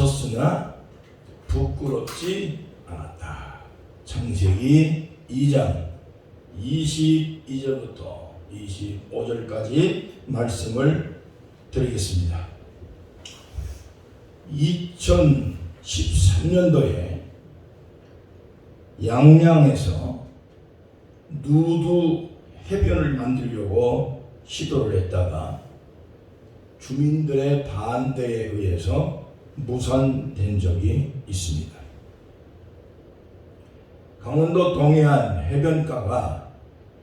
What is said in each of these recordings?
섰으나 부끄럽지 않았다. 창세기 2장 22절부터 25절까지 말씀을 드리겠습니다. 2013년도에 양양에서 누드 해변을 만들려고 시도를 했다가 주민들의 반대에 의해서 무산된 적이 있습니다. 강원도 동해안 해변가가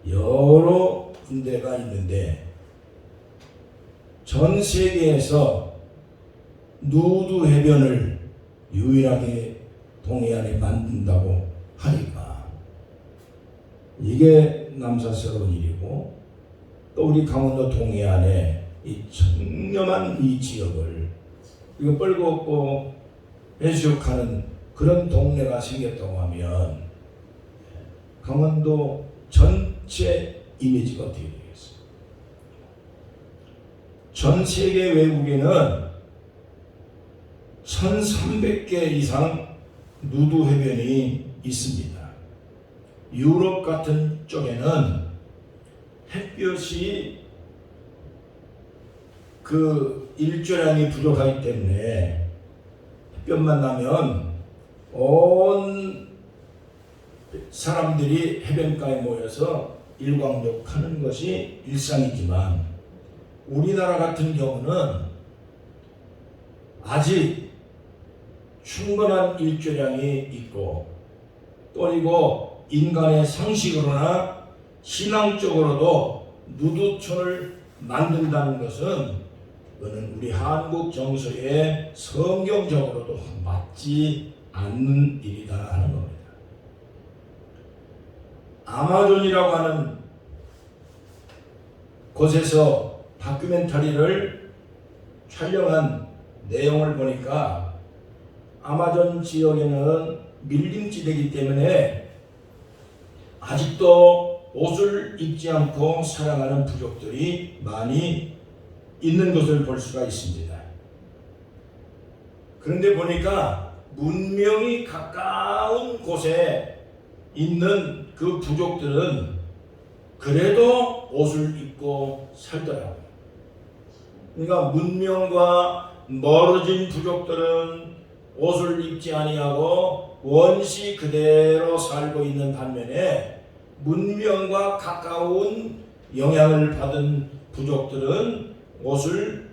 여러 군데가 있는데 전 세계에서 누드 해변을 유일하게 동해안에 만든다고 하니까 이게 남사스러운 일이고, 또 우리 강원도 동해안에 이 청렴한 이 지역을 이거 뻘겋고 해수욕하는 그런 동네가 생겼다고 하면 강원도 전체 이미지가 어떻게 되겠어요? 전 세계 외국에는 1300개 이상 누드 해변이 있습니다. 유럽 같은 쪽에는 햇볕이 그 일조량이 부족하기 때문에 햇볕만 나면 온 사람들이 해변가에 모여서 일광욕하는 것이 일상이지만, 우리나라 같은 경우는 아직 충분한 일조량이 있고, 또 인간의 상식으로나 신앙적으로도 누드촌을 만든다는 것은 그는 우리 한국 정서에 성경적으로도 맞지 않는 일이다 하는 겁니다. 아마존이라고 하는 곳에서 다큐멘터리를 촬영한 내용을 보니까 아마존 지역에는 밀림지대이기 때문에 아직도 옷을 입지 않고 살아가는 부족들이 많이 있는 것을 볼 수가 있습니다. 그런데 보니까 문명이 가까운 곳에 있는 그 부족들은 그래도 옷을 입고 살더라고요. 그러니까 문명과 멀어진 부족들은 옷을 입지 아니하고 원시 그대로 살고 있는 반면에 문명과 가까운 영향을 받은 부족들은 옷을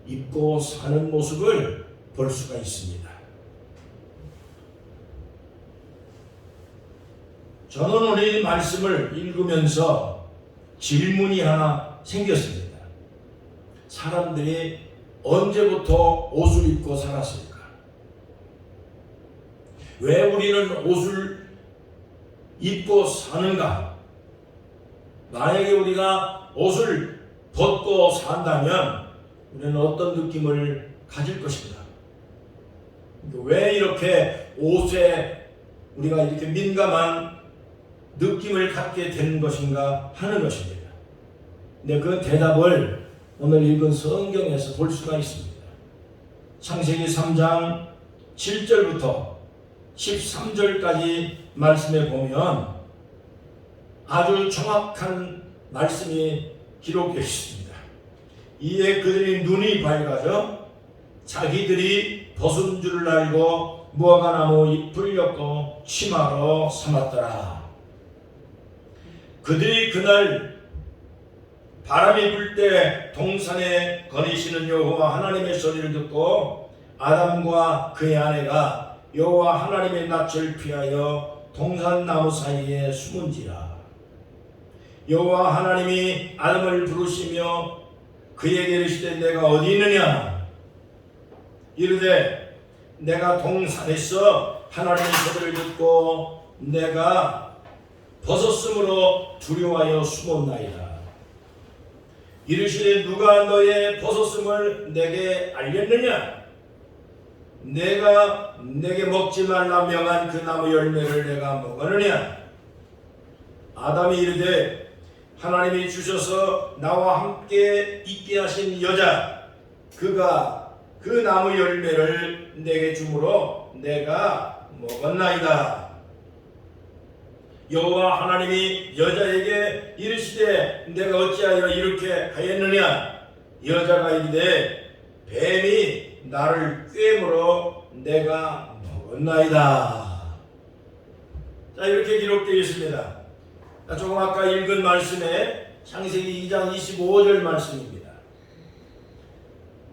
입고 사는 모습을 볼 수가 있습니다. 저는 오늘 이 말씀을 읽으면서 질문이 하나 생겼습니다. 사람들이 언제부터 옷을 입고 살았을까? 왜 우리는 옷을 입고 사는가? 만약에 우리가 옷을 벗고 산다면 우리는 어떤 느낌을 가질 것인가? 왜 이렇게 옷에 우리가 이렇게 민감한 느낌을 갖게 되는 것인가 하는 것입니다. 근데 그 대답을 오늘 읽은 성경에서 볼 수가 있습니다. 창세기 3장 7절부터 13절까지 말씀에 보면 아주 정확한 말씀이 기록되어 있습니다. 이에 그들이 눈이 밝아져 자기들이 벗은 줄을 알고 무화과나무 잎을 엮고 치마로 삼았더라. 그들이 그날 바람이 불 때 동산에 거니시는 여호와 하나님의 소리를 듣고 아담과 그의 아내가 여호와 하나님의 낯을 피하여 동산나무 사이에 숨은지라. 여호와 하나님이 아담을 부르시며 그에게 이르시되 내가 어디 있느냐? 이르되 내가 동산에서 하나님의 소리를 듣고 내가 벗었으므로 두려워하여 숨었나이다. 이르시되 누가 너의 벗었음을 내게 알렸느냐? 내가 내게 먹지 말라 명한 그 나무 열매를 내가 먹었느냐? 아담이 이르되 하나님이 주셔서 나와 함께 있게 하신 여자 그가 그 나무 열매를 내게 주므로 내가 먹었나이다. 여호와 하나님이 여자에게 이르시되 내가 어찌하여 이렇게 하였느냐. 여자가 이르되 뱀이 나를 꿰물어 내가 먹었나이다. 자, 이렇게 기록되어 있습니다. 조금 아까 읽은 말씀에 창세기 2장 25절 말씀입니다.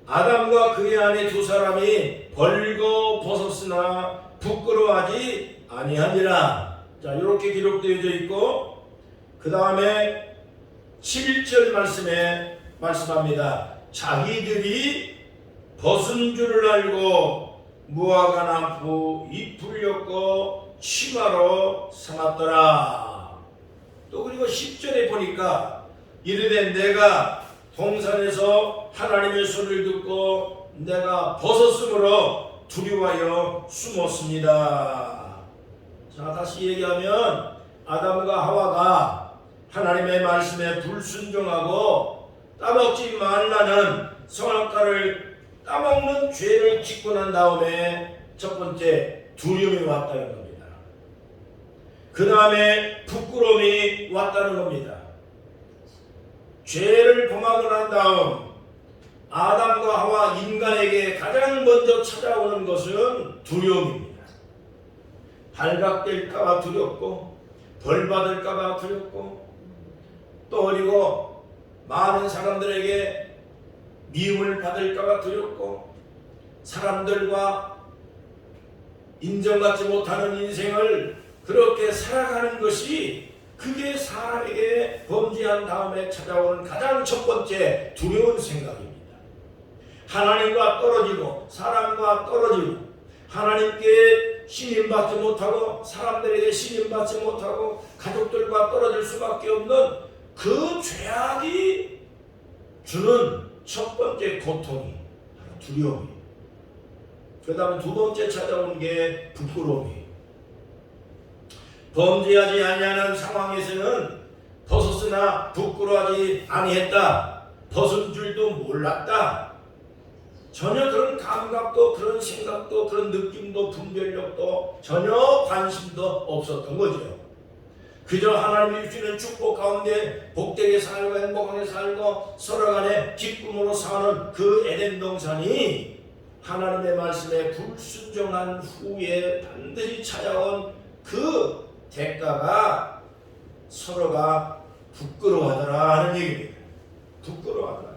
아담과 그의 아내 두 사람이 벌거벗었으나 부끄러워하지 아니하니라. 자, 이렇게 기록되어져 있고, 그 다음에 7절 말씀에 말씀합니다. 자기들이 벗은 줄을 알고 무화과 나무 잎을 엮고 치마로 삼았더라. 또 그리고 10절에 보니까 이르되 내가 동산에서 하나님의 소리를 듣고 내가 벗었으므로 두려워하여 숨었습니다. 자, 다시 얘기하면 아담과 하와가 하나님의 말씀에 불순종하고 따먹지 말라는 선악과를 따먹는 죄를 짓고 난 다음에 첫 번째 두려움이 왔다는 겁니다. 그 다음에 부끄러움이 왔다는 겁니다. 죄를 범하고 난 다음 아담과 하와 인간에게 가장 먼저 찾아오는 것은 두려움입니다. 발각될까봐 두렵고 벌받을까봐 두렵고 또 그리고 많은 사람들에게 미움을 받을까봐 두렵고 사람들과 인정받지 못하는 인생을 그렇게 살아가는 것이 그게 사람에게 범죄한 다음에 찾아오는 가장 첫 번째 두려운 생각입니다. 하나님과 떨어지고 사람과 떨어지고 하나님께 신임받지 못하고 사람들에게 신임받지 못하고 가족들과 떨어질 수밖에 없는 그 죄악이 주는 첫 번째 고통이 바로 두려움이에요. 그 다음에 두 번째 찾아오는 게 부끄러움이에요. 범죄하지 아니하는 상황에서는 벗었으나 부끄러워하지 아니했다. 벗은 줄도 몰랐다. 전혀 그런 감각도 그런 생각도 그런 느낌도 분별력도 전혀 관심도 없었던 거죠. 그저 하나님이 주시는 축복 가운데 복되게 살고 행복하게 살고 서로 간에 기쁨으로 사는 그 에덴 동산이 하나님의 말씀에 불순종한 후에 반드시 찾아온 그 대가가 서로가 부끄러워하더라 하는 얘기입니다. 부끄러워하더라.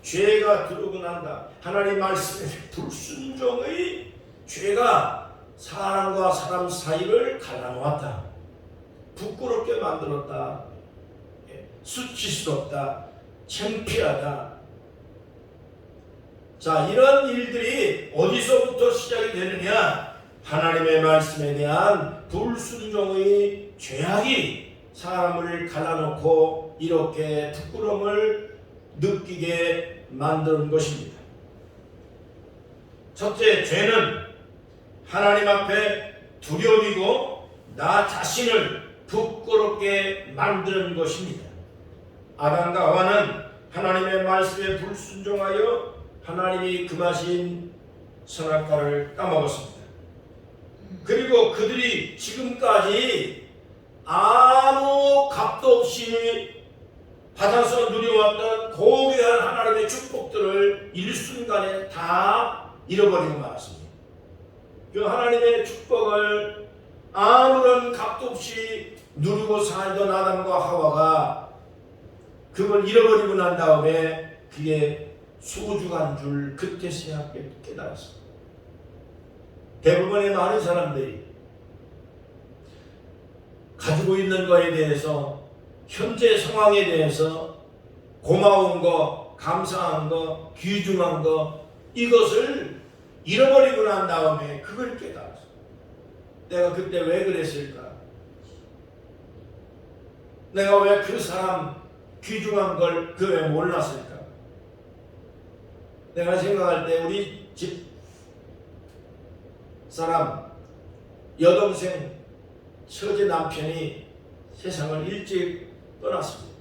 죄가 들어오고 난다. 하나님 말씀에 불순종의 죄가 사람과 사람 사이를 갈라놓았다. 부끄럽게 만들었다. 수치스럽다. 창피하다. 자, 이런 일들이 어디서부터 시작이 되느냐? 하나님의 말씀에 대한 불순종의 죄악이 사람을 갈라놓고 이렇게 부끄러움을 느끼게 만드는 것입니다. 첫째, 죄는 하나님 앞에 두려움이고 나 자신을 부끄럽게 만드는 것입니다. 아담과 하와는 하나님의 말씀에 불순종하여 하나님이 금하신 선악과를 따먹었습니다. 그리고 그들이 지금까지 아무 값도 없이 받아서 누려왔던 고귀한 하나님의 축복들을 일순간에 다 잃어버리고 말았습니다. 그 하나님의 축복을 아무런 값도 없이 누리고 살던 아담과 하와가 그걸 잃어버리고 난 다음에 그게 소중한 줄 그때서야 깨달았습니다. 대부분의 많은 사람들이 가지고 있는 것에 대해서 현재 상황에 대해서 고마운 거, 감사한 거, 귀중한 거 이것을 잃어버리고 난 다음에 그걸 깨달았어요. 내가 그때 왜 그랬을까? 내가 왜 그 사람 귀중한 걸 그 왜 몰랐을까? 내가 생각할 때 우리 집 사람 여동생 처제 남편이 세상을 일찍 떠났습니다.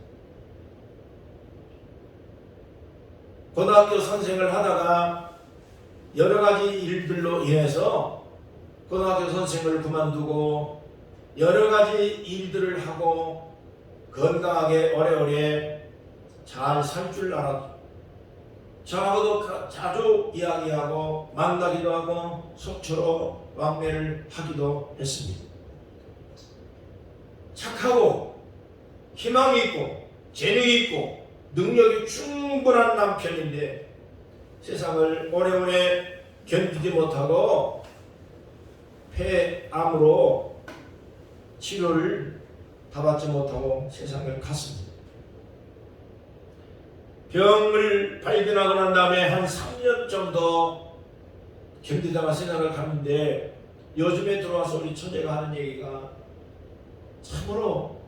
고등학교 선생을 하다가 여러 가지 일들로 인해서 고등학교 선생을 그만두고 여러 가지 일들을 하고 건강하게 오래오래 잘 살 줄 알았죠. 저하고도 자주 이야기하고 만나기도 하고 속초로 왕래를 하기도 했습니다. 착하고 희망이 있고 재능이 있고 능력이 충분한 남편인데 세상을 오래오래 견디지 못하고 폐암으로 치료를 받지 못하고 세상을 갔습니다. 병을 발견하고 난 다음에 한 3년 정도 견디다가 세상을 갔는데 요즘에 들어와서 우리 처제가 하는 얘기가 참으로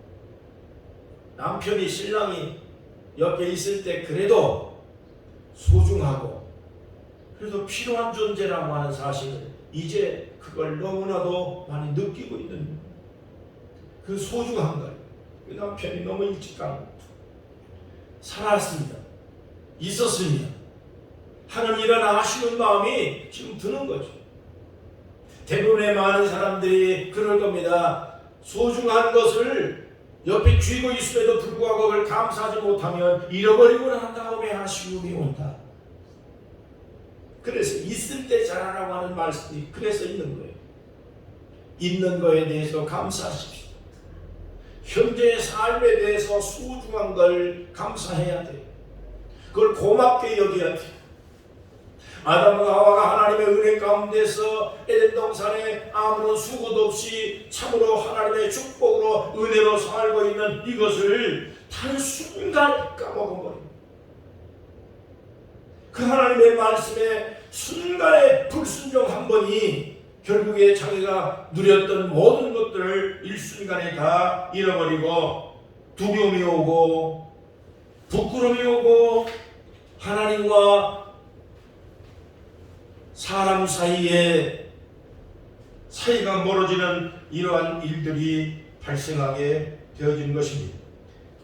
남편이 신랑이 옆에 있을 때 그래도 소중하고 그래도 필요한 존재라고 하는 사실을 이제 그걸 너무나도 많이 느끼고 있는 그 소중한 걸 그 남편이 너무 일찍 살았습니다. 있었습니다. 하는 이런 아쉬운 마음이 지금 드는 거죠. 대부분의 많은 사람들이 그럴 겁니다. 소중한 것을 옆에 쥐고 있음에도 불구하고 그걸 감사하지 못하면 잃어버리고 난 다음에 아쉬움이 온다. 그래서 있을 때 잘하라고 하는 말씀이 그래서 있는 거예요. 있는 거에 대해서 감사하십시오. 현재의 삶에 대해서 소중한 걸 감사해야 돼요. 그걸 고맙게 여겨야 돼요. 아담과 하와가 하나님의 은혜 가운데서 에덴 동산에 아무런 수고도 없이 참으로 하나님의 축복으로 은혜로 살고 있는 이것을 단순간 까먹어버립니다. 그 하나님의 말씀에 순간의 불순종 한 번이 결국에 자기가 누렸던 모든 것들을 일순간에 다 잃어버리고 두려움이 오고 부끄러움이 오고 하나님과 사람 사이에 사이가 멀어지는 이러한 일들이 발생하게 되어진 것입니다.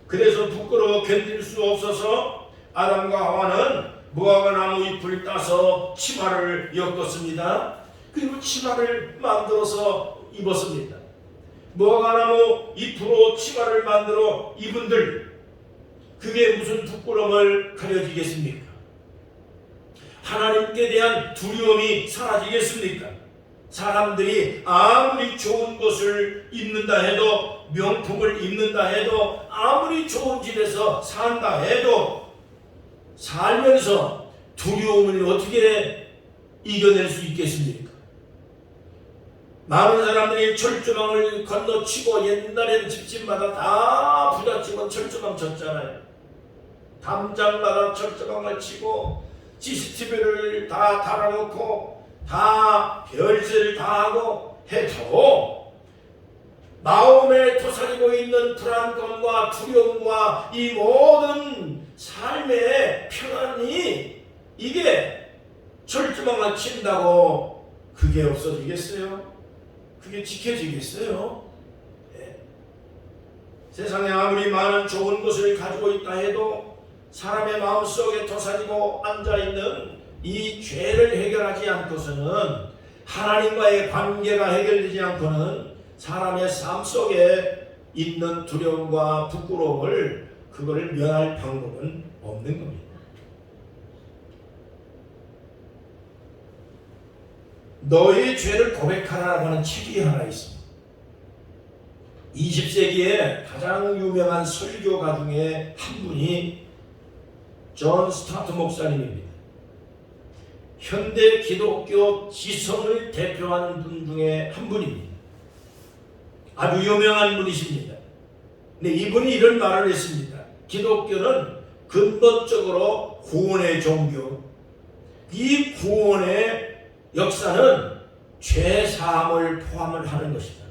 그래서 부끄러워 견딜 수 없어서 아담과 하와는 무화과 나무 잎을 따서 치마를 엮었습니다. 그리고 치마를 만들어서 입었습니다. 무화과 나무 잎으로 치마를 만들어 입은들 그게 무슨 부끄러움을 가려지겠습니까? 하나님께 대한 두려움이 사라지겠습니까? 사람들이 아무리 좋은 것을 입는다 해도 명품을 입는다 해도 아무리 좋은 집에서 산다 해도 살면서 두려움을 어떻게 이겨낼 수 있겠습니까? 많은 사람들이 철조망을 건너치고 옛날에는 집집마다 다 부잣집은 철조망 쳤잖아요. 담장마다 철조망을 치고 CCTV를 다 달아놓고 다 별세를 다 하고 해도 마음에 토사리고 있는 불안감과 두려움과 이 모든 삶의 평안이 이게 철조망을 친다고 그게 없어지겠어요? 그게 지켜지겠어요? 네. 세상에 아무리 많은 좋은 것을 가지고 있다 해도 사람의 마음속에 토사지고 앉아있는 이 죄를 해결하지 않고서는 하나님과의 관계가 해결되지 않고는 사람의 삶 속에 있는 두려움과 부끄러움을 그거를 면할 방법은 없는 겁니다. 너의 죄를 고백하라고 하는 책이 하나 있습니다. 20세기에 가장 유명한 설교가 중에 한 분이 존 스타트 목사님입니다. 현대 기독교 지성을 대표하는 분 중에 한 분입니다. 아주 유명한 분이십니다. 근데 이분이 이런 말을 했습니다. 기독교는 근본적으로 구원의 종교, 이 구원의 역사는 죄 사함을 포함을 하는 것이다.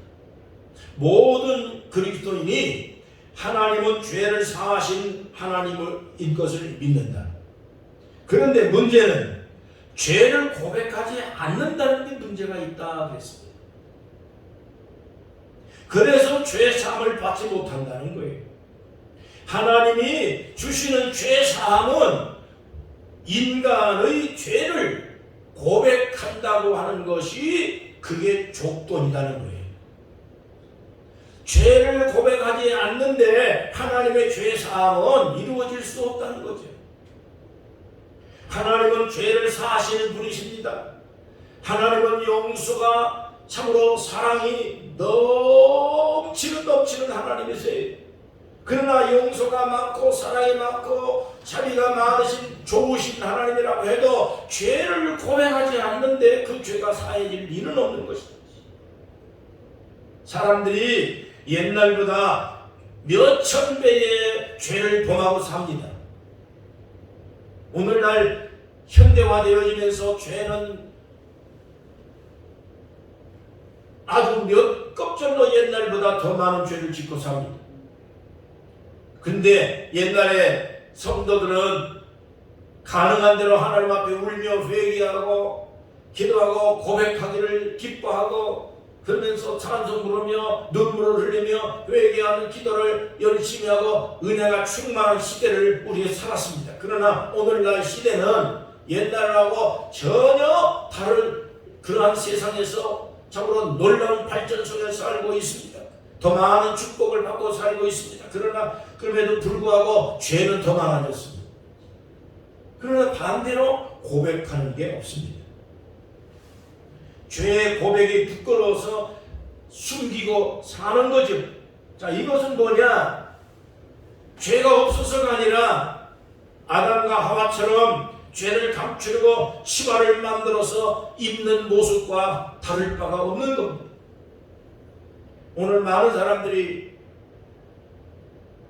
모든 그리스도인이 하나님은 죄를 사하신 하나님인 것을 믿는다. 그런데 문제는 죄를 고백하지 않는다는 게 문제가 있다 그랬습니다. 그래서 죄 사함을 받지 못한다는 거예요. 하나님이 주시는 죄 사함은 인간의 죄를 고백한다고 하는 것이 그게 족돈이라는 거예요. 죄를 고백하지 않는데 하나님의 죄 사함은 이루어질 수 없다는 거죠. 하나님은 죄를 사하시는 분이십니다. 하나님은 용서가 참으로 사랑이 넘치는 하나님이세요. 그러나 용서가 많고 사랑이 많고 자비가 많으신 좋으신 하나님이라고 해도 죄를 고백하지 않는데 그 죄가 사해질 일은 없는 것이다. 사람들이 옛날보다 몇천 배의 죄를 범하고 삽니다. 오늘날 현대화되어지면서 죄는 아주 몇 급절로 옛날보다 더 많은 죄를 짓고 삽니다. 근데 옛날에 성도들은 가능한 대로 하나님 앞에 울며 회개하고 기도하고 고백하기를 기뻐하고 그러면서 찬송 부르며 눈물을 흘리며 회개하는 기도를 열심히 하고 은혜가 충만한 시대를 우리가 살았습니다. 그러나 오늘날 시대는 옛날하고 전혀 다른 그러한 세상에서 참으로 놀라운 발전 속에 살고 있습니다. 더 많은 축복을 받고 살고 있습니다. 그러나 그럼에도 불구하고 죄는 더 많아졌습니다. 그러나 반대로 고백하는 게 없습니다. 죄의 고백이 부끄러워서 숨기고 사는 거죠. 자, 이것은 뭐냐? 죄가 없어서가 아니라 아담과 하와처럼 죄를 감추려고 치마를 만들어서 입는 모습과 다를 바가 없는 겁니다. 오늘 많은 사람들이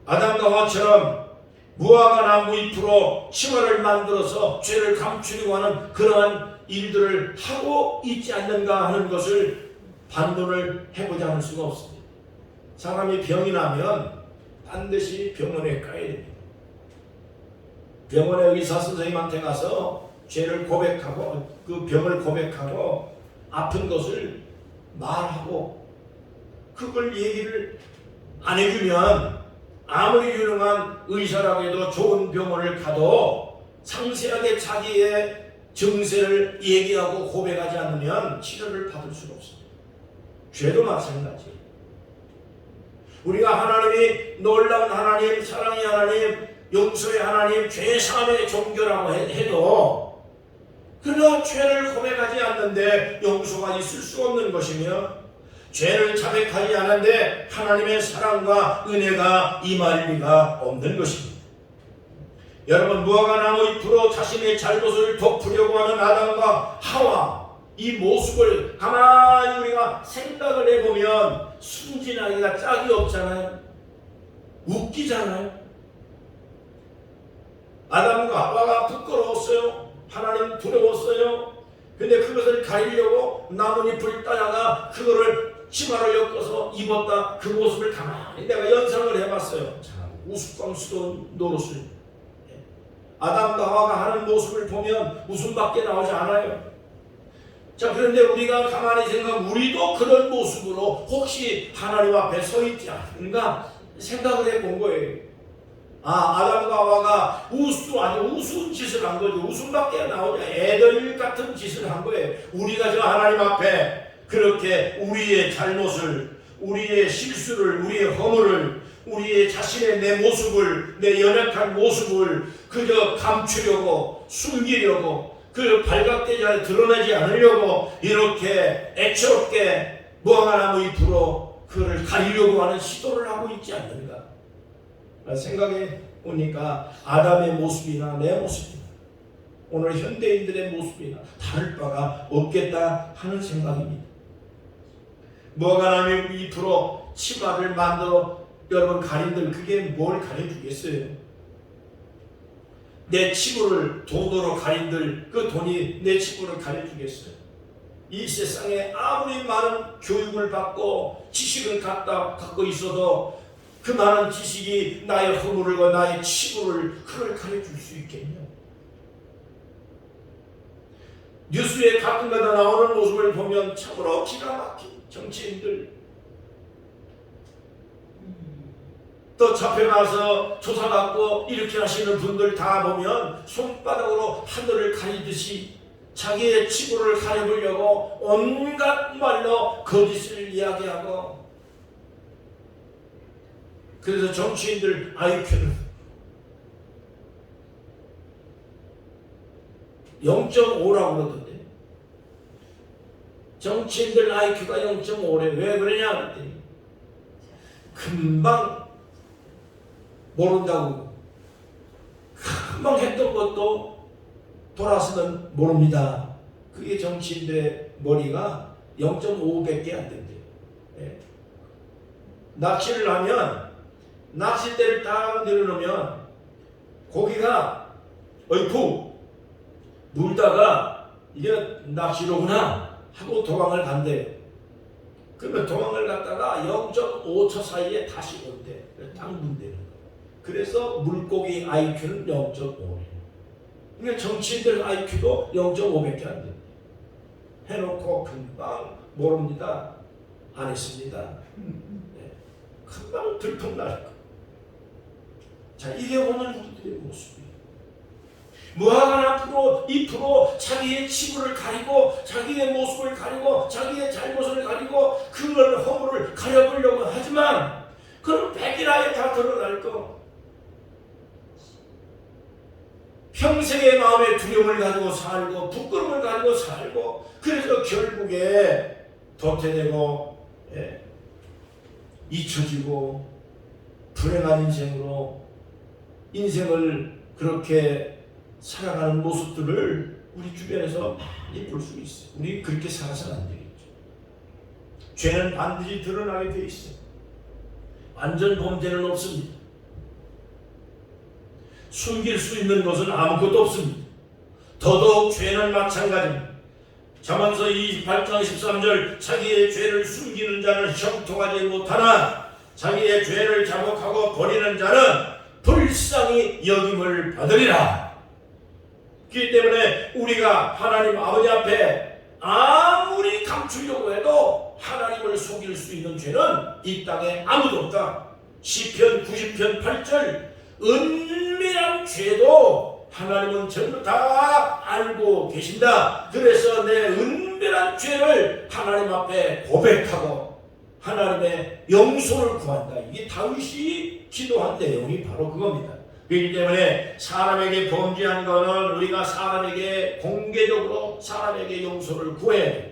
아담과 하와처럼 무화과 나무 잎으로 치마를 만들어서 죄를 감추려고 하는 그러한 일들을 하고 있지 않는가 하는 것을 반론을 해보지 않을 수가 없습니다. 사람이 병이 나면 반드시 병원에 가야 됩니다. 병원의 의사 선생님한테 가서 죄를 고백하고 그 병을 고백하고 아픈 것을 말하고 그걸 얘기를 안 해주면 아무리 유능한 의사라고 해도 좋은 병원을 가도 상세하게 자기의 증세를 얘기하고 고백하지 않으면 치료를 받을 수가 없습니다. 죄도 마찬가지예요. 우리가 하나님이 놀라운 하나님, 사랑의 하나님, 용서의 하나님, 죄사함의 종교라고 해도 그러나 죄를 고백하지 않는데 용서가 있을 수 없는 것이며 죄를 자백하지 않는데 하나님의 사랑과 은혜가 임할 리가 없는 것입니다. 여러분, 무화과 나무 잎으로 자신의 잘못을 덮으려고 하는 아담과 하와, 이 모습을 가만히 우리가 생각을 해보면 순진하기가 짝이 없잖아요. 웃기잖아요. 아담과 하와가 부끄러웠어요. 하나님 두려웠어요. 근데 그것을 가리려고 나뭇잎을 따다가 그거를 치마를 엮어서 입었다. 그 모습을 가만히 내가 연상을 해봤어요. 참 우스꽝스러운 노릇을. 아담과 하와가 하는 모습을 보면 웃음밖에 나오지 않아요. 자, 그런데 우리가 가만히 생각하면 우리도 그런 모습으로 혹시 하나님 앞에 서 있지 않은가 생각을 해본 거예요. 아담과 하와가 아주 우스운 짓을 한 거죠. 웃음밖에 나오지 애들 같은 짓을 한 거예요. 우리가 저 하나님 앞에 그렇게 우리의 잘못을, 우리의 실수를, 우리의 허물을, 우리의 자신의 내 모습을, 내 연약한 모습을 그저 감추려고, 숨기려고, 그 발각되지 않게 드러내지 않으려고 이렇게 애처롭게 무화과나무 잎으로 그를 가리려고 하는 시도를 하고 있지 않는가. 생각해 보니까 아담의 모습이나 내 모습이나 오늘 현대인들의 모습이나 다를 바가 없겠다 하는 생각입니다. 무화과나무 잎으로 치마를 만들어 여러분 가린들 그게 뭘 가려주겠어요? 내 치부를 돈으로 가린들 그 돈이 내 치부를 가려주겠어요? 이 세상에 아무리 많은 교육을 받고 지식을 갖고 있어도 그 많은 지식이 나의 허물과 나의 치부를 그걸 가려줄 수 있겠냐? 뉴스에 가끔가다 나오는 모습을 보면 참으로 기가 막힌 정치인들 또 잡혀가서 조사받고 이렇게 하시는 분들 다 보면 손바닥으로 하늘을 가리듯이 자기의 치부를 가려보려고 온갖 말로 거짓을 이야기하고, 그래서 정치인들 IQ는 0.5라고 그러던데, 정치인들 IQ가 0.5래. 왜 그러냐 그랬더니 금방 모른다고. 금방 했던 것도 돌아서는 모릅니다. 그게 정치인들의 머리가 0.5밖에 안 된대요. 예. 낚시를 하면 낚싯대를 딱 내려놓으면 고기가 어이쿠 물다가 이게 낚시로구나 하고 도망을 간대요. 그러면 도망을 갔다가 0.5초 사이에 다시 온대. 당분대는. 그래서 물고기 IQ는 0.5예요. 그러니까 정치인들 IQ도 0.5밖에 안 됩니다. 해놓고 금방 모릅니다. 안 했습니다. 네. 금방 들통날 거. 자, 이게 오늘 우리들의 모습이에요. 무화과 앞으로 잎으로 자기의 치부를 가리고, 자기의 모습을 가리고, 자기의 잘못을 가리고, 그걸 허물을 가려보려고 하지만 그럼 백일하에 다 드러날 거. 평생의 마음의 두려움을 가지고 살고, 부끄러움을 가지고 살고, 그래서 결국에 도태되고, 잊혀지고 불행한 인생으로 인생을 그렇게 살아가는 모습들을 우리 주변에서 많이 볼 수 있어요. 우리 그렇게 살아서는 안 되겠죠. 죄는 반드시 드러나게 돼 있어요. 완전 범죄는 없습니다. 숨길 수 있는 것은 아무것도 없습니다. 더더욱 죄는 마찬가지입니다. 잠언서 28장 13절 자기의 죄를 숨기는 자는 형통하지 못하나 자기의 죄를 자복하고 버리는 자는 불쌍히 여김을 받으리라. 그렇기 때문에 우리가 하나님 아버지 앞에 아무리 감추려고 해도 하나님을 속일 수 있는 죄는 이 땅에 아무도 없다. 시편 90편 8절 은밀한 죄도 하나님은 전부 다 알고 계신다. 그래서 내 은밀한 죄를 하나님 앞에 고백하고 하나님의 용서를 구한다. 이게 다윗이 기도한 내용이 바로 그겁니다. 그렇기 때문에 사람에게 범죄한 것은 우리가 사람에게 공개적으로 사람에게 용서를 구해야 돼요.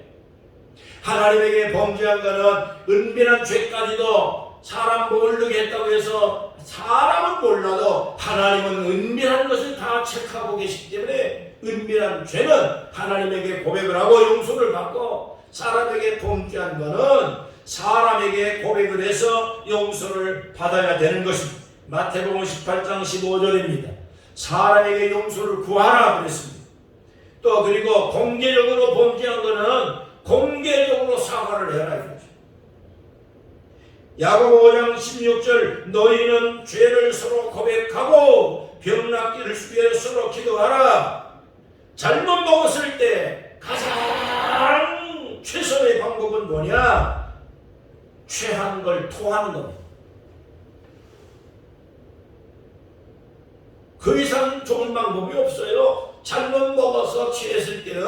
하나님에게 범죄한 것은 은밀한 죄까지도 사람 모르게 했다고 해서 사람은 몰라도 하나님은 은밀한 것을 다 체크하고 계시기 때문에 은밀한 죄는 하나님에게 고백을 하고 용서를 받고, 사람에게 범죄한 것은 사람에게 고백을 해서 용서를 받아야 되는 것입니다. 마태복음 18장 15절입니다. 사람에게 용서를 구하라 그랬습니다. 또 그리고 공개적으로 범죄한 것은 공개적으로 사과를 해라 이거죠. 야고보 5장 16절 너희는 죄를 서로 고백하고 병 낫기를 위해 서로 기도하라. 잘못 먹었을 때 가장 최선의 방법은 뭐냐? 취한 걸 토하는 겁니다. 그 이상 좋은 방법이 없어요. 잘못 먹어서 취했을 때는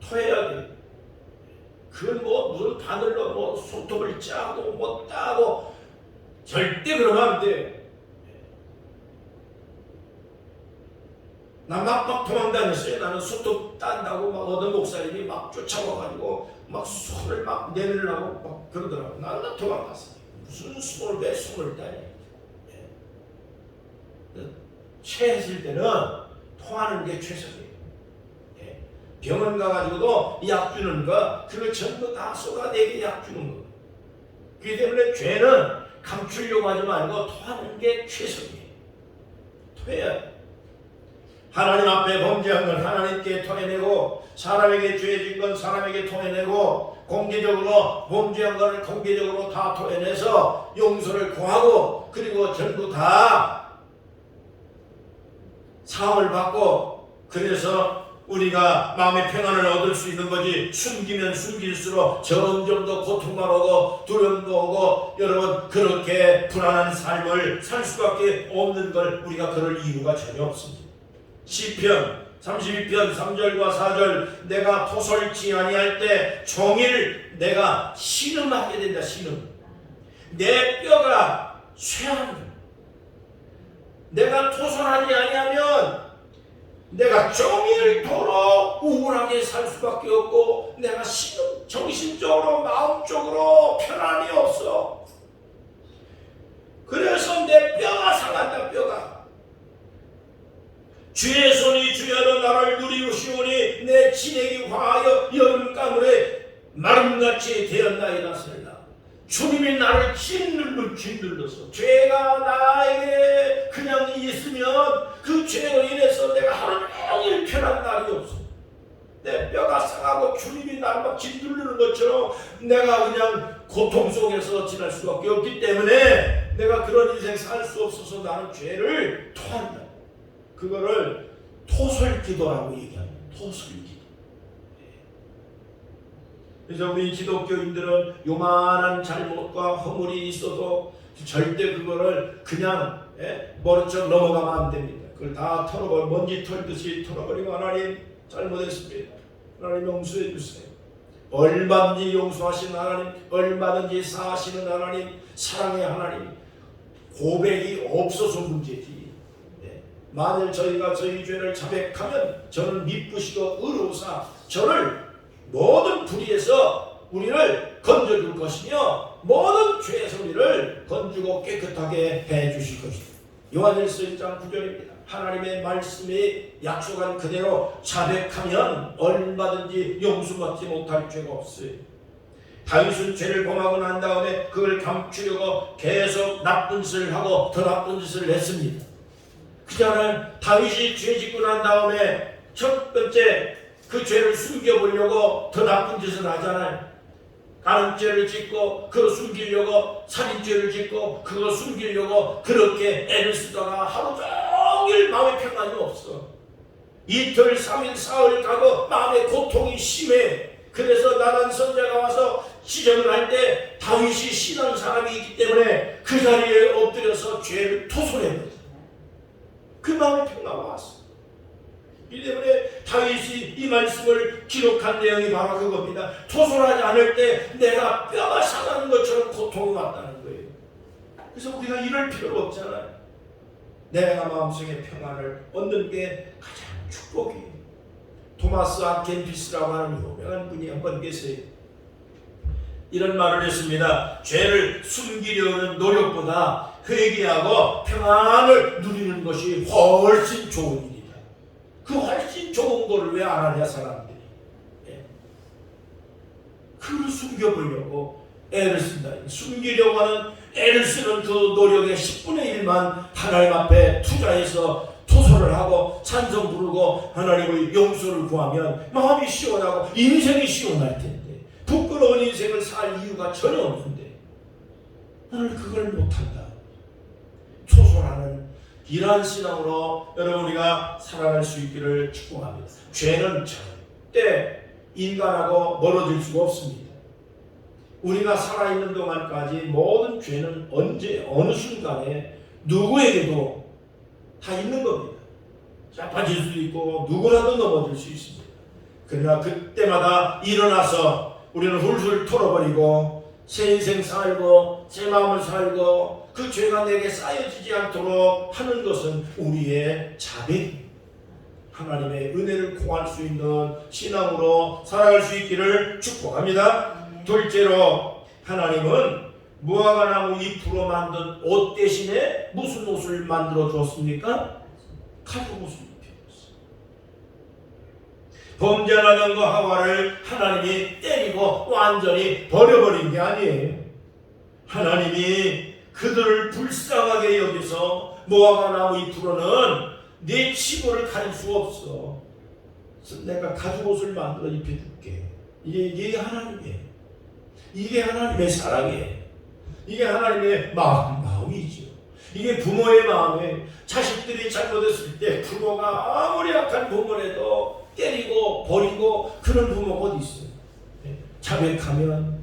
토해야 돼요. 그건 무슨 바늘로 손톱을 짜고 따고 절대 그러면 안 돼. 나 막 도망다녔어요. 나는 손톱 딴다고 어떤 목사님이 막 쫓아와가지고 막 손을 막 내밀라고 막 그러더라고. 나는 도망갔어요. 무슨 손을 왜 손을 따냐. 체했을 때는 토하는 게 최선이에요. 병원 가가지고도 약 주는 거, 그거 전부 다 쏟아내게 약 주는 거. 그렇기 때문에 죄는 감추려고 하지 말고 토하는 게 최선이에요. 토해야 돼. 하나님 앞에 범죄한 건 하나님께 토해내고, 사람에게 죄진 건 사람에게 토해내고, 공개적으로 범죄한 것을 공개적으로 다 토해내서 용서를 구하고, 그리고 전부 다 사함을 받고, 그래서 우리가 마음의 평안을 얻을 수 있는 거지, 숨기면 숨길수록 점점 더 고통만 오고 두려움도 오고, 여러분 그렇게 불안한 삶을 살 수밖에 없는 걸 우리가 그럴 이유가 전혀 없습니다. 시편 32편 3절과 4절 내가 토설지 아니할 때 종일 내가 신음하게 된다. 신음. 내 뼈가 쇠한다. 내가 토설하지 아니하면 내가 종일토록 우울하게 살 수밖에 없고 내가 정신적으로 마음적으로 편안이 없어. 그래서 내 뼈가 상한다. 뼈가. 주의 손이 주야로 나를 누리우시오니 내 진액이 화하여 여름가물에 마름같이 되었나이다. 설라. 주님이 나를 짓눌러서 죄가 나에게 그냥 있으면 그 죄로 인해서 내가 하루 종일 편한 날이 없어. 내 뼈가 상하고 주님이 나를 막 짓누르는 것처럼 내가 그냥 고통 속에서 지날 수밖에 없기 때문에 내가 그런 인생 살 수 없어서 나는 죄를 토한다. 그거를 토설기도라고 얘기합니다. 토설기도. 그래서 우리 기독교인들은 요만한 잘못과 허물이 있어도 절대 그거를 그냥 모른 척 넘어가면 안 됩니다. 그걸 다 털어버리고 먼지 털듯이 털어버리고 하나님 잘못했습니다. 하나님 용서해 주세요. 얼마든지 용서하시는 하나님, 얼마든지 사하시는 하나님, 사랑의 하나님. 고백이 없어서 문제지. 만일 저희가 저희 죄를 자백하면 저는 미쁘시고 의로우사 저를 모든 불의에서 우리를 건져줄 것이며 모든 죄에서 우리를 건지고 깨끗하게 해주실 것입니다. 요한일서 1장 9절입니다. 하나님의 말씀이 약속한 그대로 자백하면 얼마든지 용서받지 못할 죄가 없어요. 다윗은 죄를 범하고 난 다음에 그걸 감추려고 계속 나쁜 짓을 하고 더 나쁜 짓을 했습니다. 그잖아요. 다윗이 죄 짓고 난 다음에 첫 번째 그 죄를 숨겨보려고 더 나쁜 짓을 하잖아요. 간음죄를 짓고 그거 숨기려고, 살인죄를 짓고 그거 숨기려고 그렇게 애를 쓰다가 하루 종일 마음의 평안이 없어. 이틀, 3일, 4일 가고 마음의 고통이 심해. 그래서 나단 선자가 와서 지적을 할 때 다윗이 신한 사람이 있기 때문에 그 자리에 엎드려서 죄를 토설해버려. 그 마음의 평화가 왔어. 이 때문에 다윗이 이 말씀을 기록한 내용이 바로 그겁니다. 토설하지 않을 때 내가 뼈가 상하는 것처럼 고통이 왔다는 거예요. 그래서 우리가 이럴 필요가 없잖아요. 내가 마음속의 평안을 얻는 게 가장 축복이에요. 토마스 아켄피스라고 하는 유명한 분이 한 번 계세요. 이런 말을 했습니다. 죄를 숨기려는 노력보다 회개하고 평안을 누리는 것이 훨씬 좋은 일이다. 그 훨씬 좋은 거를 왜 안 하냐 사람들이. 그걸 숨겨보려고 애를 쓴다. 숨기려고 하는 애를 쓰는 그 노력의 10분의 1만 하나님 앞에 투자해서 토설을 하고 찬송 부르고 하나님의 용서를 구하면 마음이 시원하고 인생이 시원할 텐데 부끄러운 인생을 살 이유가 전혀 없는데 나는 그걸 못한다. 토설하는 이러한 신앙으로 여러분 우리가 살아갈 수 있기를 축복합니다. 죄는 절대 인간하고 멀어질 수가 없습니다. 우리가 살아있는 동안까지 모든 죄는 언제 어느 순간에 누구에게도 다 있는 겁니다. 자빠질 수도 있고 누구라도 넘어질 수 있습니다. 그러나 그때마다 일어나서 우리는 훌훌 털어버리고 새 인생 살고 새 마음을 살고 그 죄가 내게 쌓여지지 않도록 하는 것은 우리의 자백, 하나님의 은혜를 구할 수 있는 신앙으로 살아갈 수 있기를 축복합니다. 둘째로 하나님은 무화과나무 잎으로 만든 옷 대신에 무슨 옷을 만들어 주었습니까? 가죽옷을 입혀줬어요. 범죄한 아담과 하와를 하나님이 때리고 완전히 버려버린 게 아니에요. 하나님이 그들을 불쌍하게 여기서 무화과나무 잎으로는 네 치부를 가릴 수 없어. 그래서 내가 가죽옷을 만들어 입혀줄게. 이게 하나님이에요. 이게 하나님의 사랑이에요. 이게 하나님의 마음이죠. 이게 부모의 마음이에요. 자식들이 잘못했을 때 부모가 아무리 악한 부모라도 때리고 버리고 그런 부모가 어디 있어요. 자백하면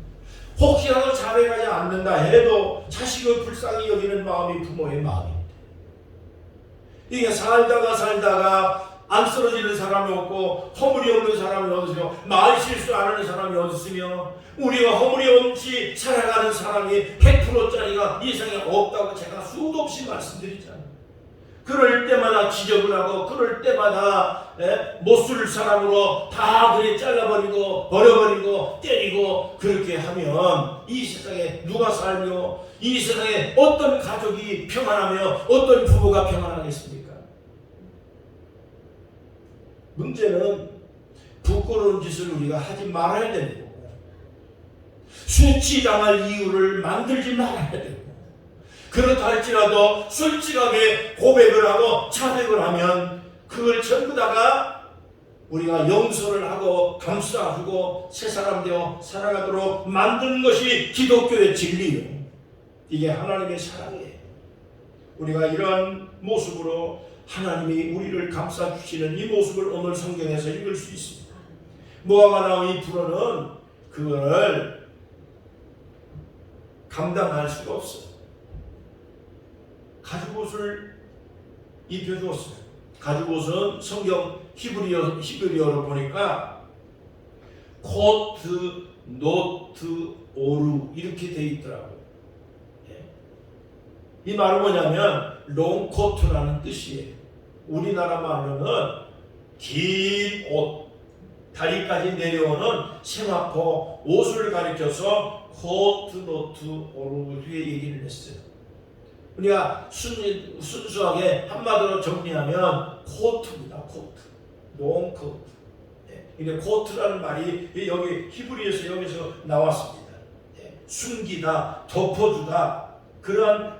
혹시라도 자백하지 않는다 해도 자식을 불쌍히 여기는 마음이 부모의 마음입니다. 이게 살다가 안 쓰러지는 사람이 없고 허물이 없는 사람이 어디서요? 말 실수 안 하는 사람이 어디 있으며 우리가 허물이 없이 살아가는 사람이 100%짜리가 이 세상에 없다고 제가 수도 없이 말씀드리잖아요. 그럴 때마다 지적을 하고 그럴 때마다 못쓸 사람으로 다 그래 잘라버리고 버려버리고 때리고 그렇게 하면 이 세상에 누가 살며 이 세상에 어떤 가족이 평안하며 어떤 부부가 평안하겠습니까? 문제는 부끄러운 짓을 우리가 하지 말아야 되는 거고 수치당할 이유를 만들지 말아야 되고 그렇다 할지라도 솔직하게 고백을 하고 자백을 하면 그걸 전부 다가 우리가 용서를 하고 감싸주고 새 사람 되어 살아가도록 만드는 것이 기독교의 진리예요. 이게 하나님의 사랑이에요. 우리가 이러한 모습으로 하나님이 우리를 감싸주시는 이 모습을 오늘 성경에서 읽을 수 있습니다. 모아가 나온 이 불어는 그걸 감당할 수가 없어요. 가죽옷을 입혀주었어요. 가죽옷은 성경 히브리어로 보니까 코트, 노트, 오루 이렇게 되어 있더라고요. 이 말은 뭐냐면 롱코트라는 뜻이에요. 우리나라 말로는 긴 옷, 다리까지 내려오는 세마포 옷을 가리켜서 코트, 노트, 오루 이렇게 얘기를 했어요. 우리가 순수하게 한마디로 정리하면 코트입니다. 코트, 롱코트. 이게 코트라는 말이 여기 히브리에서 여기서 나왔습니다. 숨기다, 덮어주다 그런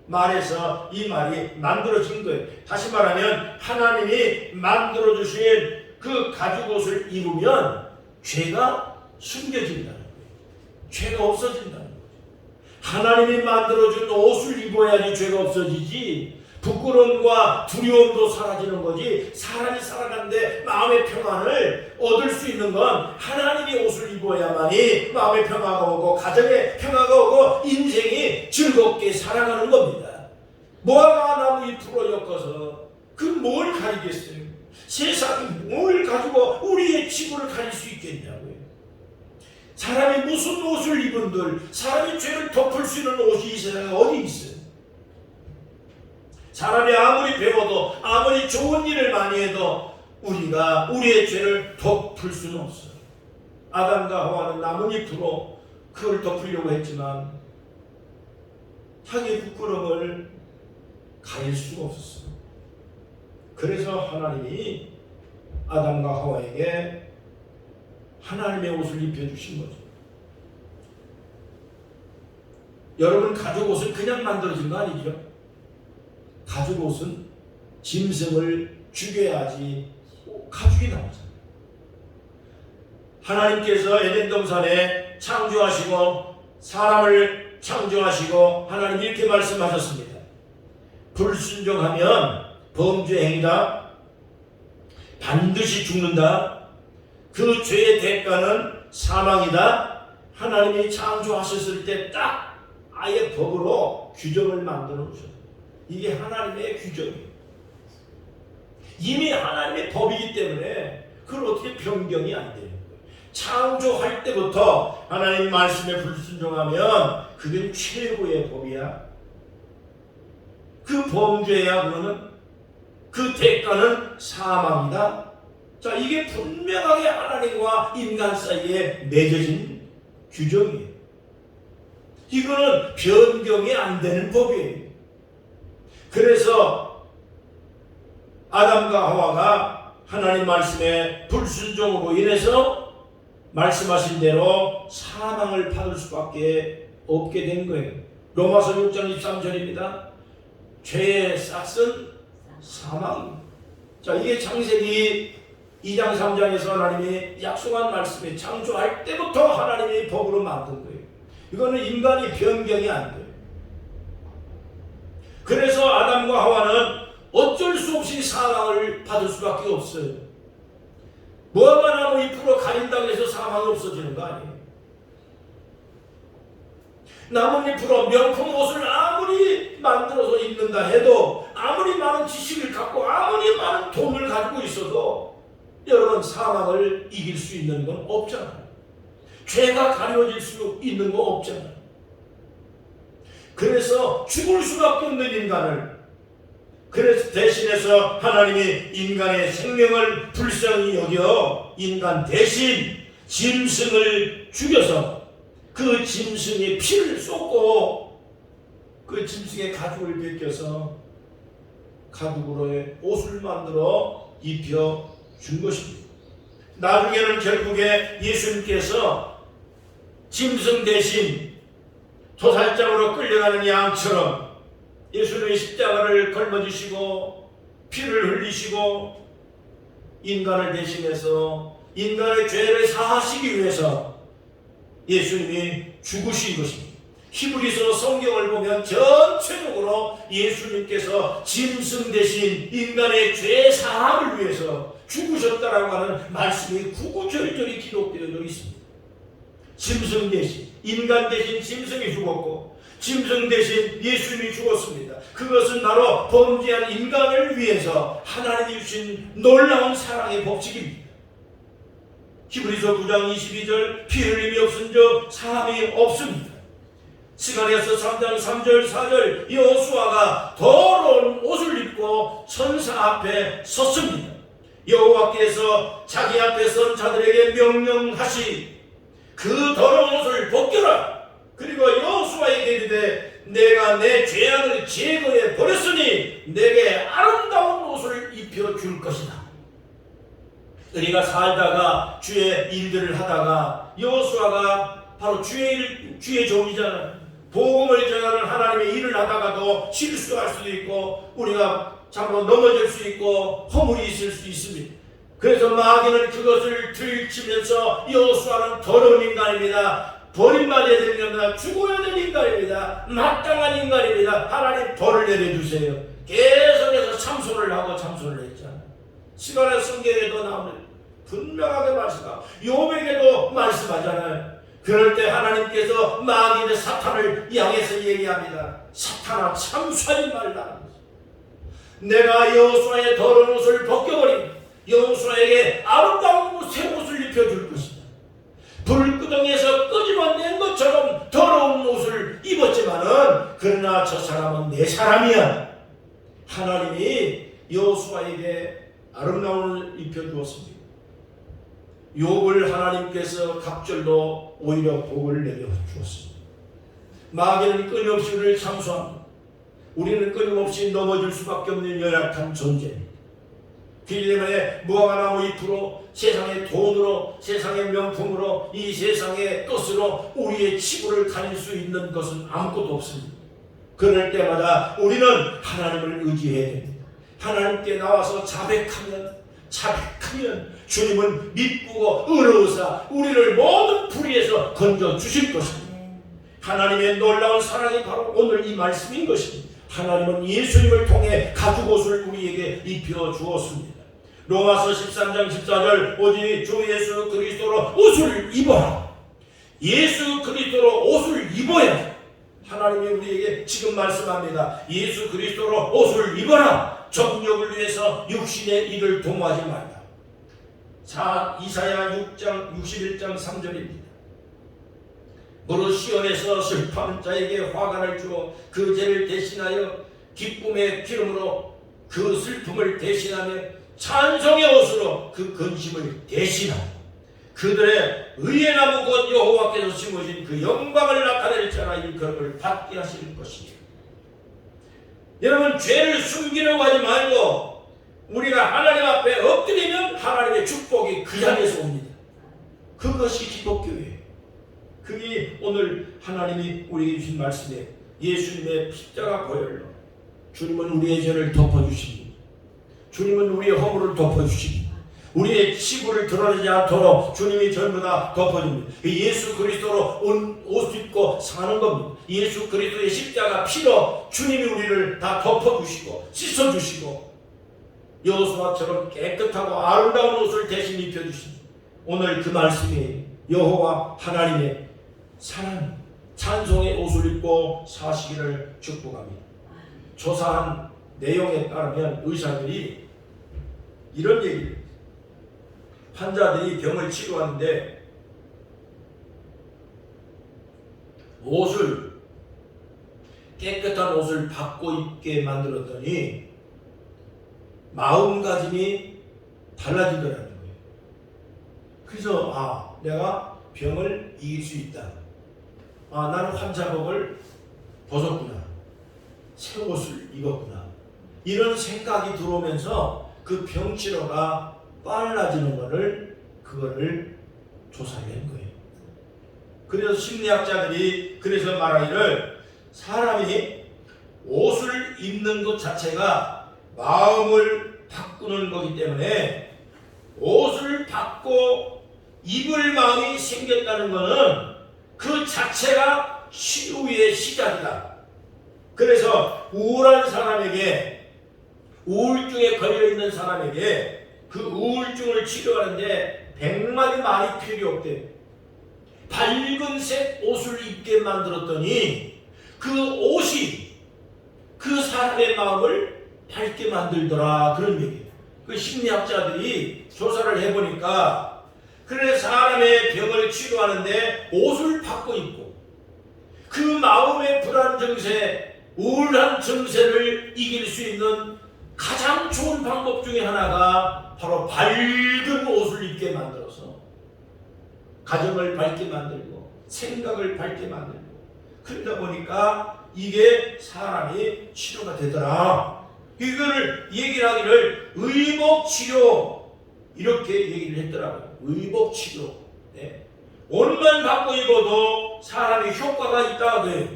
말에서 이 말이 만들어진 거예요. 다시 말하면 하나님이 만들어주신 그 가죽옷을 입으면 죄가 숨겨진다는 거예요. 죄가 없어진다는 거예요. 하나님이 만들어준 옷을 입어야지 죄가 없어지지 부끄러움과 두려움도 사라지는 거지 사람이 살아가는데 마음의 평안을 얻을 수 있는 건 하나님이 옷을 입어야만이 마음의 평화가 오고 가정의 평화가 오고 인생이 즐겁게 살아가는 겁니다. 모아가 나무 잎으로 엮어서 그 뭘 가리겠어요? 세상이 뭘 가지고 우리의 지구를 가릴 수 있겠냐고요. 사람이 무슨 옷을 입은들 사람이 죄를 덮을 수 있는 옷이 이 세상에 어디 있어요? 사람이 아무리 배워도 아무리 좋은 일을 많이 해도 우리가 우리의 죄를 덮을 수는 없어요. 아담과 하와는 나뭇잎으로 그걸 덮으려고 했지만 자기의 부끄러움을 가릴 수가 없었어요. 그래서 하나님이 아담과 하와에게 하나님의 옷을 입혀주신 거죠. 여러분 가죽옷은 그냥 만들어진 거 아니죠? 가죽옷은 짐승을 죽여야지 가죽이 나오잖아요. 하나님께서 에덴 동산에 창조하시고 사람을 창조하시고 하나님 이렇게 말씀하셨습니다. 불순종하면 범죄 행위다. 반드시 죽는다. 그 죄의 대가는 사망이다. 하나님이 창조하셨을 때 딱 아예 법으로 규정을 만들어 놓으셨어요. 이게 하나님의 규정이에요. 이미 하나님의 법이기 때문에 그걸 어떻게 변경이 안 되는 거예요. 창조할 때부터 하나님 말씀에 불순종하면 그게 최고의 법이야. 그 범죄야. 그거는 그 대가는 사망이다. 자, 이게 분명하게 하나님과 인간 사이에 맺어진 규정이에요. 이거는 변경이 안 되는 법이에요. 그래서 아담과 하와가 하나님 말씀에 불순종으로 인해서 말씀하신 대로 사망을 받을 수밖에 없게 된 거예요. 로마서 6장 23절입니다. 죄의 싹은 사망입니다. 자, 이게 창세기 2장 3장에서 하나님이 약속한 말씀이 창조할 때부터 하나님이 법으로 만든 거예요. 이거는 인간이 변경이 안 돼요. 그래서 아담과 하와는 어쩔 수 없이 사망을 받을 수밖에 없어요. 무화과 나무 잎으로 가린다고 해서 사망이 없어지는 거 아니에요. 나뭇잎으로 명품 옷을 아무리 만들어서 입는다 해도, 아무리 많은 지식을 갖고 아무리 많은 돈을 가지고 있어도 여러분, 사망을 이길 수 있는 건 없잖아요. 죄가 가려질 수 있는 거 없잖아요. 그래서 죽을 수밖에 없는 인간을, 그래서 대신해서 하나님이 인간의 생명을 불쌍히 여겨 인간 대신 짐승을 죽여서 그 짐승의 피를 쏟고 그 짐승의 가죽을 벗겨서 가죽으로의 옷을 만들어 입혀 준 것입니다. 나중에는 결국에 예수님께서 짐승 대신 도살장으로 끌려가는 양처럼 예수님의 십자가를 걸머지시고 피를 흘리시고 인간을 대신해서 인간의 죄를 사하시기 위해서 예수님이 죽으신 것입니다. 히브리서 성경을 보면 전체적으로 예수님께서 짐승 대신 인간의 죄 사함을 위해서 죽으셨다라고 하는 말씀이 구구절절히 기록되어 있습니다. 짐승 대신, 인간 대신 짐승이 죽었고 짐승 대신 예수님이 죽었습니다. 그것은 바로 범죄한 인간을 위해서 하나님이 주신 놀라운 사랑의 법칙입니다. 히브리서 9장 22절 피 흘림이 없은즉 사함이 없습니다. 스가랴서 3장 3절 4절 여호수아가 더러운 옷을 입고 천사 앞에 섰습니다. 여호와께서 자기 앞에 선 자들에게 명령하시 그 더러운 옷을 벗겨라. 그리고 여호수아에게 이르되 내가 내 죄악을 제거해 버렸으니 내게 아름다운 옷을 입혀줄 것이다. 우리가 살다가 주의 일들을 하다가 여호수아가 바로 주의 종이잖아요. 복음을 전하는 하나님의 일을 하다가도 실수할 수도 있고 우리가 잘못 넘어질 수 있고 허물이 있을 수 있습니다. 그래서 마귀는 그것을 들이치면서 여호수아는 더러운 인간입니다. 버림받아야 되는 겁니다. 죽어야 되는 인간입니다. 마땅한 인간입니다. 하나님 벌을 내려주세요. 계속해서 참소를 하고 참소를 했잖아요. 시간의 성경에도 나오는 분명하게 말씀하고 욥에게도 말씀하잖아요. 그럴 때 하나님께서 마귀의 사탄을 향해서 얘기합니다. 사탄아 참소하지 말라. 내가 여호수아의 더러운 옷을 벗겨버린 여호수아에게 아름다운 새 옷을 입혀줄 것이다. 불구덩이에서 끄집어낸 것처럼 더러운 옷을 입었지만은 그러나 저 사람은 내 사람이야. 하나님이 여호수아에게 아름다운 옷을 입혀주었습니다. 욥을 하나님께서 갑절로 오히려 복을 내려 주었습니다. 마귀는 끊임없이 우리를 참소합니다. 우리는 끊임없이 넘어질 수밖에 없는 연약한 존재입니다. 그렇기 때문에 무화과나무 잎으로, 세상의 돈으로, 세상의 명품으로, 이 세상의 것으로 우리의 치부를 가릴 수 있는 것은 아무것도 없습니다. 그럴 때마다 우리는 하나님을 의지해야 됩니다. 하나님께 나와서 자백하면 주님은 믿고 의로우사 우리를 모든 불의에서 건져 주실 것입니다. 하나님의 놀라운 사랑이 바로 오늘 이 말씀인 것입니다. 하나님은 예수님을 통해 가죽옷을 우리에게 입혀 주었습니다. 로마서 13장 14절 오직 주 예수 그리스도로 옷을 입어라. 예수 그리스도로 옷을 입어야 하나님이 우리에게 지금 말씀합니다. 예수 그리스도로 옷을 입어라. 정욕을 위해서 육신의 일을 도모하지 말라. 자, 이사야 6장 61장 3절입니다. 무릇 시온에서 슬퍼하는 자에게 화관을 주어 그 죄를 대신하여 기쁨의 기름으로 그 슬픔을 대신하며 찬송의 옷으로 그 근심을 대신하고 그들의 의의 나무 곧 여호와께서 심으신 그 영광을 나타낼 자라 일컬음을 받게 하실 것입니다. 여러분, 죄를 숨기려고 하지 말고 우리가 하나님 앞에 엎드리면 하나님의 축복이 그 자리에서 옵니다. 그것이 기독교예요. 그게 오늘 하나님이 우리에게 주신 말씀에 예수님의 십자가 보혈로 주님은 우리의 죄를 덮어주십니다. 주님은 우리의 허물을 덮어주십니다. 우리의 치부를 드러내지 않도록 주님이 전부 다 덮어줍니다. 예수 그리스도로 옷 입고 사는 겁니다. 예수 그리스도의 십자가 피로 주님이 우리를 다 덮어주시고 씻어주시고 여호수아처럼 깨끗하고 아름다운 옷을 대신 입혀주십니다. 오늘 그 말씀이 여호와 하나님의 사랑, 찬송의 옷을 입고 사시기를 축복합니다. 조사한 내용에 따르면 의사들이 이런 얘기를 해요. 환자들이 병을 치료하는데 옷을 깨끗한 옷을 받고 입게 만들었더니 마음가짐이 달라지더라는 거예요. 그래서 내가 병을 이길 수 있다. 나는 환자복을 벗었구나. 새 옷을 입었구나. 이런 생각이 들어오면서 그 병치료가 빨라지는 그거를 조사한 거예요. 그래서 심리학자들이 그래서 말하기를 사람이 옷을 입는 것 자체가 마음을 바꾸는 거기 때문에 옷을 받고 입을 마음이 생겼다는 것은 그 자체가 치유의 시작이다. 그래서 우울한 사람에게, 우울증에 걸려있는 사람에게 그 우울증을 치료하는데 100마디 말이 필요 없대. 밝은 색 옷을 입게 만들었더니 그 옷이 그 사람의 마음을 밝게 만들더라. 그런 얘기예요. 그 심리학자들이 조사를 해보니까 그래 사람의 병을 치료하는데 옷을 받고 입고 그 마음의 불안 증세, 우울한 증세를 이길 수 있는 가장 좋은 방법 중에 하나가 바로 밝은 옷을 입게 만들어서 가정을 밝게 만들고 생각을 밝게 만들고 그러다 보니까 이게 사람이 치료가 되더라. 이거를 얘기를 하기를 의복치료 이렇게 얘기를 했더라고요. 의복치료. 네. 옷만 바꿔 입어도 사람이 효과가 있다고 해요.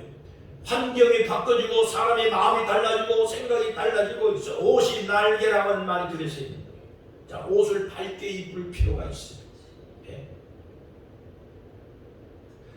환경이 바꿔지고 사람의 마음이 달라지고 생각이 달라지고 있어. 옷이 날개라는 말이 그래서 있는 거예요. 자, 옷을 밝게 입을 필요가 있어요. 네.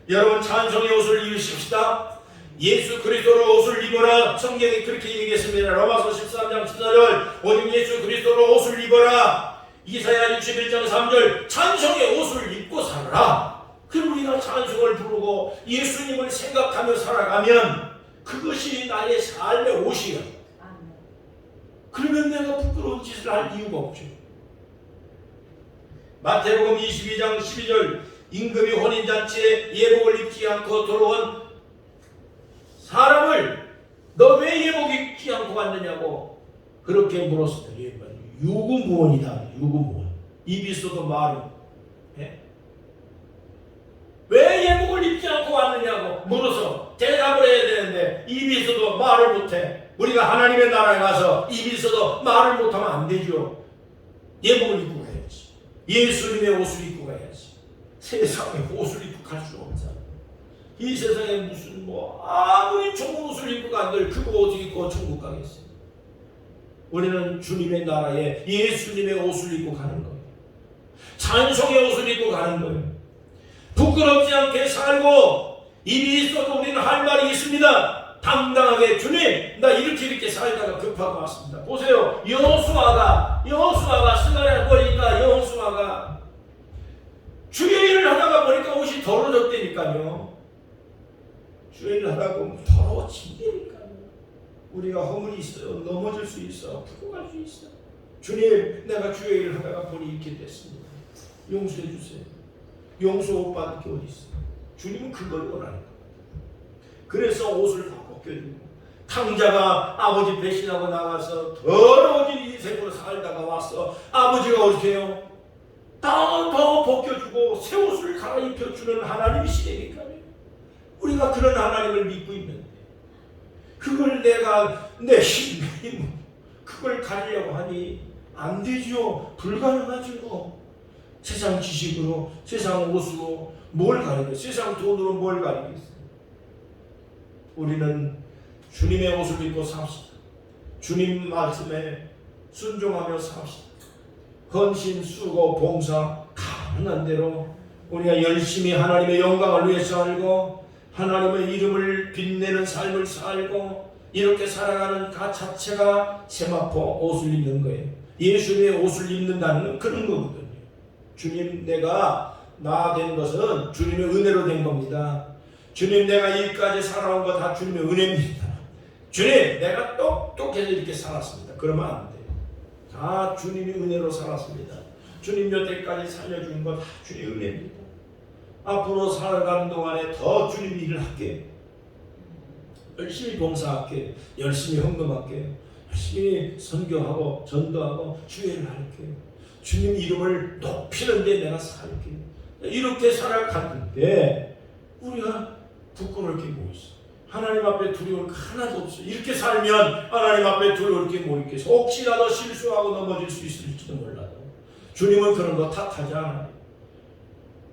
여러분 찬송의 옷을 입으십시다. 예수 그리스도로 옷을 입어라. 성경이 그렇게 얘기했습니다. 로마서 13장 14절 오직 예수 그리스도로 옷을 입어라. 이사야 61장 3절 찬송의 옷을 입고 살아라. 그럼 우리가 찬송을 부르고 예수님을 생각하며 살아가면 그것이 나의 삶의 옷이야. 그러면 내가 부끄러운 짓을 할 이유가 없죠. 마태복음 22장 12절 임금이 혼인잔치에 예복을 입지 않고 들어온 사람을 너 왜 예복 입지 않고 왔느냐고 그렇게 물었습니다. 유구무원이다. 유구무원. 입이 있어도 말은 왜 예복을 입지 않고 왔느냐고 물어서 대답을 해야 되는데 입이 있어도 말을 못해. 우리가 하나님의 나라에 가서 입이 있어도 말을 못하면 안 되죠. 예복을 입고 가야지. 예수님의 옷을 입고 가야지. 세상에 옷을 입고 갈 수 없잖아. 이 세상에 무슨 아무리 좋은 옷을 입고 간들 그거 옷을 입고 천국 가겠어요. 우리는 주님의 나라에 예수님의 옷을 입고 가는 거예요. 찬송의 옷을 입고 가는 거예요. 부끄럽지 않게 살고 입이 있어도 우리는 할 말이 있습니다. 당당하게 주님 나 이렇게 살다가 급하고 왔습니다. 보세요. 여호수아가 스가랴 보니까 여호수아가 주의 일을 하다가 보니까 옷이 더러워졌다니까요. 주의 일을 하다 보면 더러워진다니까요. 우리가 허물이 있어요. 넘어질 수 있어. 아프고 갈 수 있어. 주님 내가 주의 일을 하다가 보니 이렇게 됐습니다. 용서해 주세요. 용서 못 받을 게 어디 있어. 주님은 그걸 원하는 거예요. 그래서 옷을 다 벗겨주고 탕자가 아버지 배신하고 나가서 더러워진 인생으로 살다가 왔어. 아버지가 어떻게 해요? 더 벗겨주고 새 옷을 갈아입혀주는 하나님이시니까요. 우리가 그런 하나님을 믿고 있는데 그걸 내가 내 힘 그걸 가리려고 하니 안 되죠. 불가능하죠. 세상 지식으로 세상 옷으로 뭘 가리겠어요? 세상 돈으로 뭘 가리겠어요? 우리는 주님의 옷을 입고 삽시다. 주님 말씀에 순종하며 삽시다. 헌신, 수고, 봉사 가능한 대로 우리가 열심히 하나님의 영광을 위해 살고 하나님의 이름을 빛내는 삶을 살고 이렇게 살아가는 그 자체가 세마포 옷을 입는 거예요. 예수님의 옷을 입는다는 건 그런 거거든요. 주님 내가 나 된 것은 주님의 은혜로 된 겁니다. 주님, 내가 여기까지 살아온 거 다 주님의 은혜입니다. 주님, 내가 똑똑해서 이렇게 살았습니다. 그러면 안 돼요. 다 주님의 은혜로 살았습니다. 주님 여태까지 살려준 거 다 주님의 은혜입니다. 앞으로 살아가는 동안에 더 주님 일을 할게요. 열심히 봉사할게요. 열심히 헌금할게요. 열심히 선교하고 전도하고 주의를 할게요. 주님 이름을 높이는 데 내가 살게요. 이렇게 살아가는데 우리가 부끄러울 게 뭐 있어? 하나님 앞에 두려울 게 하나도 없어. 이렇게 살면 하나님 앞에 두려울 게 뭐 있겠어? 혹시라도 실수하고 넘어질 수 있을지도 몰라도 주님은 그런 거 탓하지 않아요.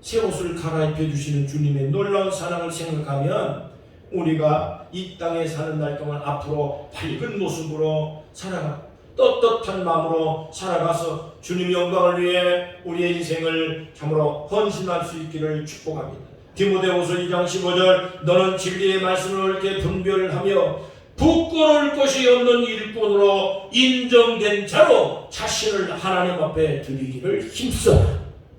새 옷을 갈아입혀 주시는 주님의 놀라운 사랑을 생각하면 우리가 이 땅에 사는 날 동안 앞으로 밝은 모습으로 살아가 떳떳한 마음으로 살아가서 주님의 영광을 위해 우리의 인생을 참으로 헌신할 수 있기를 축복합니다. 디모데후서 2장 15절 너는 진리의 말씀을 옳게 분별하며 부끄러울 것이 없는 일꾼으로 인정된 자로 자신을 하나님 앞에 드리기를 힘써.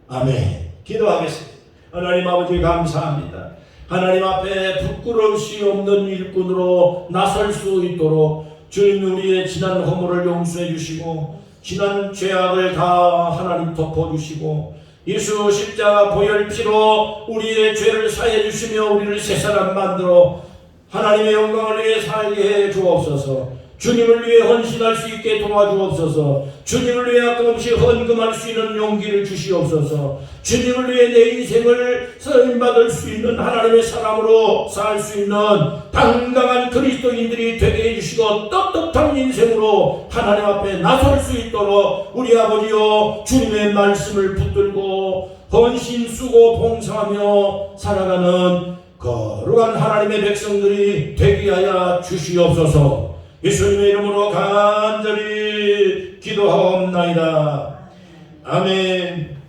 아멘. 기도하겠습니다. 하나님 아버지 감사합니다. 하나님 앞에 부끄러울 수 없는 일꾼으로 나설 수 있도록 주님 우리의 지난 허물을 용서해 주시고 지난 죄악을 다 하나님 덮어주시고 예수 십자가 보혈 피로 우리의 죄를 사해 주시며 우리를 새 사람 만들어 하나님의 영광을 위해 살게 해 주옵소서. 주님을 위해 헌신할 수 있게 도와주옵소서. 주님을 위해 아낌없이 헌금할 수 있는 용기를 주시옵소서. 주님을 위해 내 인생을 쓰임받을 수 있는 하나님의 사람으로 살 수 있는 당당한 그리스도인들이 되게 해주시고 떳떳한 인생으로 하나님 앞에 나설 수 있도록 우리 아버지여 주님의 말씀을 붙들고 헌신 쓰고 봉사하며 살아가는 거룩한 하나님의 백성들이 되게 하여 주시옵소서. 예수님의 이름으로 간절히 기도하옵나이다. 아멘.